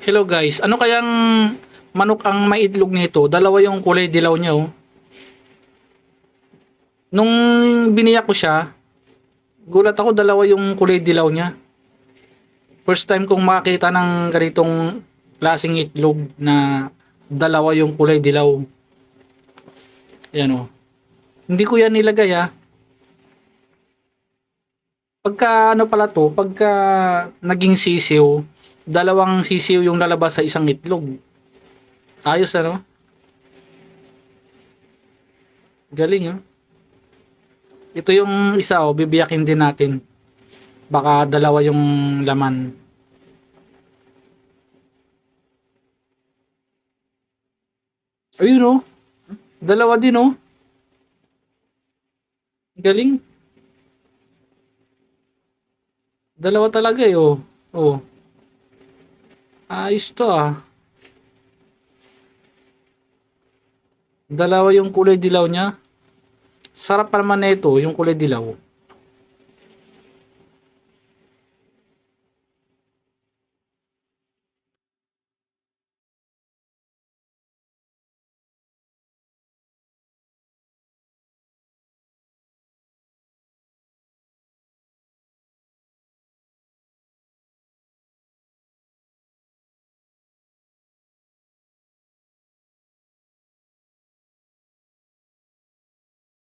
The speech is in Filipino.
Hello guys, ano kayang manok ang may itlog nito? Dalawa yung kulay dilaw niya oh. Nung biniyak ko siya, gulat ako dalawa yung kulay dilaw niya. First time kong makita ng ganitong klaseng itlog na dalawa yung kulay dilaw. Yan oh. Hindi ko yan nilagay ah. Pagka ano pala to, pagka naging sisiw, dalawang sisiw yung lalabas sa isang itlog. Ayos ano? Galing ah. Ito yung isa oh, bibiyakin din natin. Baka dalawa yung laman. Ayun oh, dalawa din oh. Galing. Dalawa talaga eh oh. Oh, ayos to ah. Dalawa yung kulay dilaw niya. Sarap pa naman nito, yung kulay dilaw.